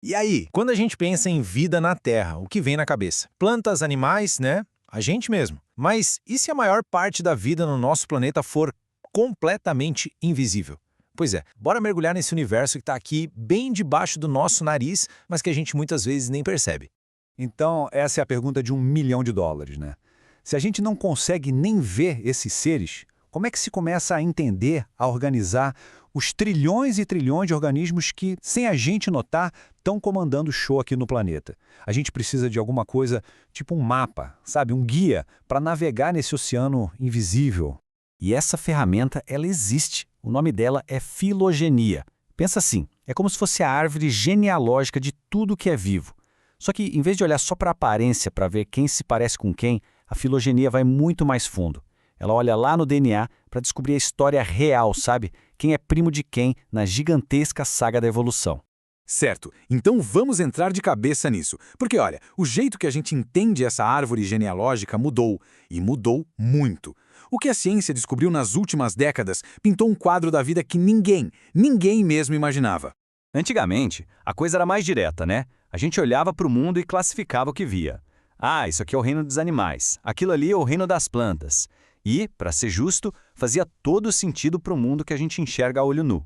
E aí, quando a gente pensa em vida na Terra, o que vem na cabeça? Plantas, animais, né? A gente mesmo. Mas e se a maior parte da vida no nosso planeta for completamente invisível? Pois é, bora mergulhar nesse universo que está aqui bem debaixo do nosso nariz, mas que a gente muitas vezes nem percebe. Então, essa é a pergunta de US$ 1 milhão, né? Se a gente não consegue nem ver esses seres, como é que se começa a entender, a organizar os trilhões e trilhões de organismos que, sem a gente notar, estão comandando o show aqui no planeta? A gente precisa de alguma coisa, tipo um mapa, sabe? Um guia para navegar nesse oceano invisível. E essa ferramenta, ela existe. O nome dela é filogenia. Pensa assim, é como se fosse a árvore genealógica de tudo que é vivo. Só que, em vez de olhar só para a aparência, para ver quem se parece com quem, a filogenia vai muito mais fundo. Ela olha lá no DNA para descobrir a história real, sabe? Quem é primo de quem na gigantesca saga da evolução. Certo, então vamos entrar de cabeça nisso. Porque, olha, o jeito que a gente entende essa árvore genealógica mudou, e mudou muito. O que a ciência descobriu nas últimas décadas pintou um quadro da vida que ninguém mesmo imaginava. Antigamente, a coisa era mais direta, né? A gente olhava para o mundo e classificava o que via. Ah, isso aqui é o reino dos animais, aquilo ali é o reino das plantas. E, para ser justo, fazia todo sentido para o mundo que a gente enxerga a olho nu.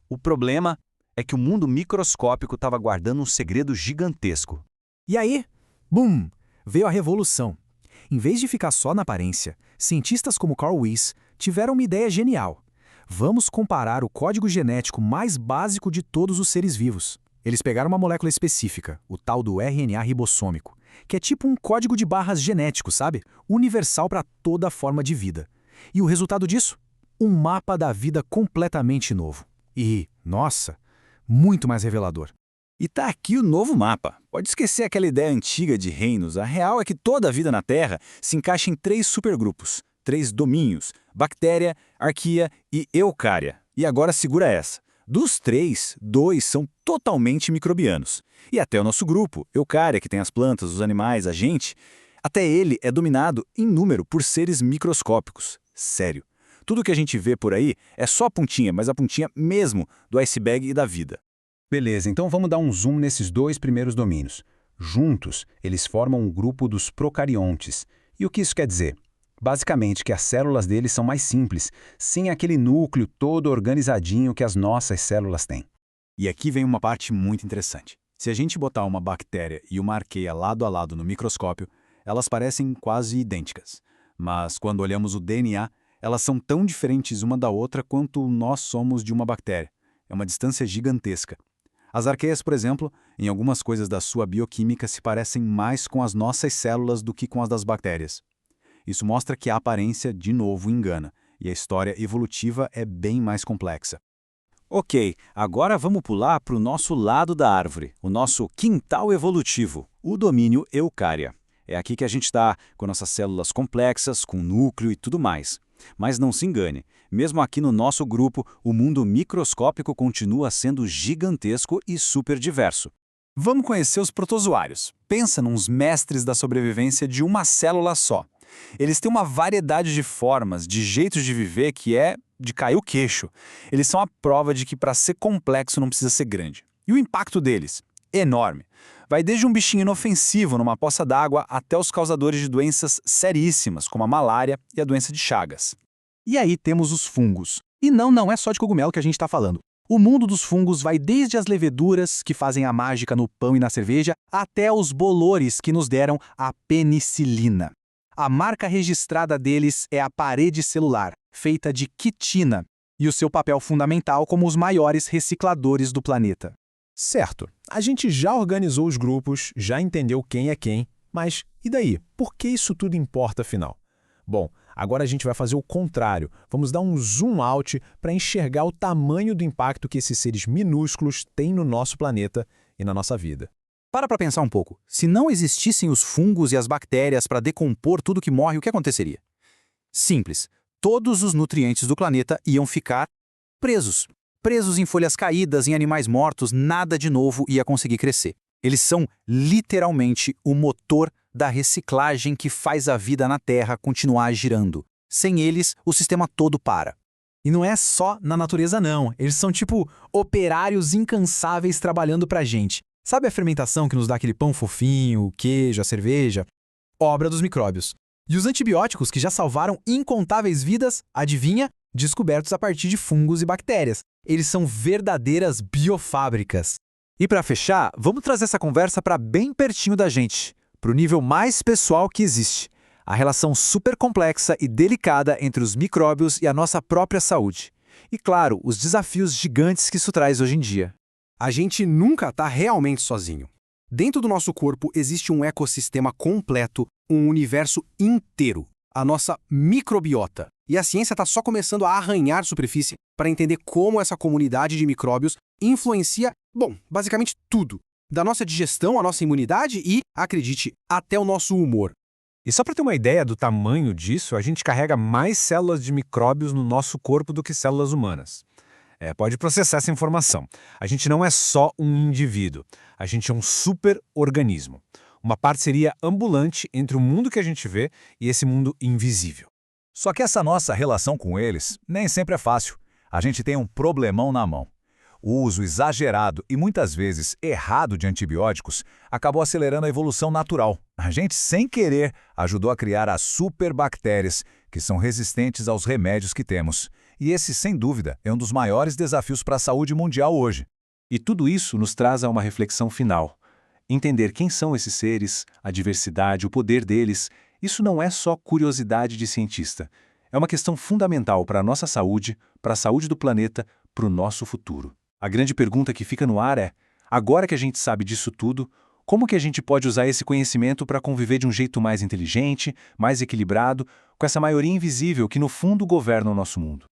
O problema é que o mundo microscópico estava guardando um segredo gigantesco. E aí, bum, veio a revolução. Em vez de ficar só na aparência, cientistas como Carl Weiss tiveram uma ideia genial. Vamos comparar o código genético mais básico de todos os seres vivos. Eles pegaram uma molécula específica, o tal do RNA ribossômico, que é tipo um código de barras genético, sabe? Universal para toda forma de vida. E o resultado disso? Um mapa da vida completamente novo. E, nossa, muito mais revelador. E tá aqui o novo mapa. Pode esquecer aquela ideia antiga de reinos. A real é que toda a vida na Terra se encaixa em 3 supergrupos, 3 domínios: bactéria, arqueia e eucária. E agora segura essa. Dos 3, 2 são totalmente microbianos. E até o nosso grupo, eucária, que tem as plantas, os animais, a gente, até ele é dominado em número por seres microscópicos. Sério. Tudo que a gente vê por aí é só a pontinha, mas a pontinha mesmo do iceberg e da vida. Beleza, então vamos dar um zoom nesses 2 primeiros domínios. Juntos, eles formam um grupo dos procariontes. E o que isso quer dizer? Basicamente que as células deles são mais simples, sem aquele núcleo todo organizadinho que as nossas células têm. E aqui vem uma parte muito interessante. Se a gente botar uma bactéria e uma arqueia lado a lado no microscópio, elas parecem quase idênticas. Mas quando olhamos o DNA, elas são tão diferentes uma da outra quanto nós somos de uma bactéria. É uma distância gigantesca. As arqueias, por exemplo, em algumas coisas da sua bioquímica se parecem mais com as nossas células do que com as das bactérias. Isso mostra que a aparência, de novo, engana, e a história evolutiva é bem mais complexa. Ok, agora vamos pular para o nosso lado da árvore, o nosso quintal evolutivo, o domínio eucária. É aqui que a gente está, com nossas células complexas, com núcleo e tudo mais. Mas não se engane, mesmo aqui no nosso grupo, o mundo microscópico continua sendo gigantesco e super diverso. Vamos conhecer os protozoários. Pensa nos mestres da sobrevivência de uma célula só. Eles têm uma variedade de formas, de jeitos de viver que é de cair o queixo. Eles são a prova de que para ser complexo não precisa ser grande. E o impacto deles? Enorme. Vai desde um bichinho inofensivo numa poça d'água até os causadores de doenças seríssimas, como a malária e a doença de Chagas. E aí temos os fungos. E não é só de cogumelo que a gente está falando. O mundo dos fungos vai desde as leveduras, que fazem a mágica no pão e na cerveja, até os bolores que nos deram a penicilina. A marca registrada deles é a parede celular, feita de quitina, e o seu papel fundamental como os maiores recicladores do planeta. Certo, a gente já organizou os grupos, já entendeu quem é quem, mas e daí? Por que isso tudo importa afinal? Bom, agora a gente vai fazer o contrário. Vamos dar um zoom out para enxergar o tamanho do impacto que esses seres minúsculos têm no nosso planeta e na nossa vida. Para pensar um pouco. Se não existissem os fungos e as bactérias para decompor tudo que morre, o que aconteceria? Simples. Todos os nutrientes do planeta iam ficar presos. Presos em folhas caídas, em animais mortos, nada de novo ia conseguir crescer. Eles são literalmente o motor da reciclagem que faz a vida na Terra continuar girando. Sem eles, o sistema todo para. E não é só na natureza não, eles são tipo operários incansáveis trabalhando pra gente. Sabe a fermentação que nos dá aquele pão fofinho, o queijo, a cerveja? Obra dos micróbios. E os antibióticos que já salvaram incontáveis vidas, adivinha? Descobertos a partir de fungos e bactérias. Eles são verdadeiras biofábricas. E para fechar, vamos trazer essa conversa para bem pertinho da gente, para o nível mais pessoal que existe. A relação super complexa e delicada entre os micróbios e a nossa própria saúde. E claro, os desafios gigantes que isso traz hoje em dia. A gente nunca está realmente sozinho. Dentro do nosso corpo existe um ecossistema completo, um universo inteiro, a nossa microbiota. E a ciência está só começando a arranhar superfície para entender como essa comunidade de micróbios influencia, basicamente tudo. Da nossa digestão à nossa imunidade e, acredite, até o nosso humor. E só para ter uma ideia do tamanho disso, a gente carrega mais células de micróbios no nosso corpo do que células humanas. Pode processar essa informação. A gente não é só um indivíduo, a gente é um super-organismo. Uma parceria ambulante entre o mundo que a gente vê e esse mundo invisível. Só que essa nossa relação com eles nem sempre é fácil. A gente tem um problemão na mão. O uso exagerado e muitas vezes errado de antibióticos acabou acelerando a evolução natural. A gente, sem querer, ajudou a criar as superbactérias, que são resistentes aos remédios que temos. E esse, sem dúvida, é um dos maiores desafios para a saúde mundial hoje. E tudo isso nos traz a uma reflexão final. Entender quem são esses seres, a diversidade, o poder deles, isso não é só curiosidade de cientista. É uma questão fundamental para a nossa saúde, para a saúde do planeta, para o nosso futuro. A grande pergunta que fica no ar é, agora que a gente sabe disso tudo, como que a gente pode usar esse conhecimento para conviver de um jeito mais inteligente, mais equilibrado, com essa maioria invisível que no fundo governa o nosso mundo?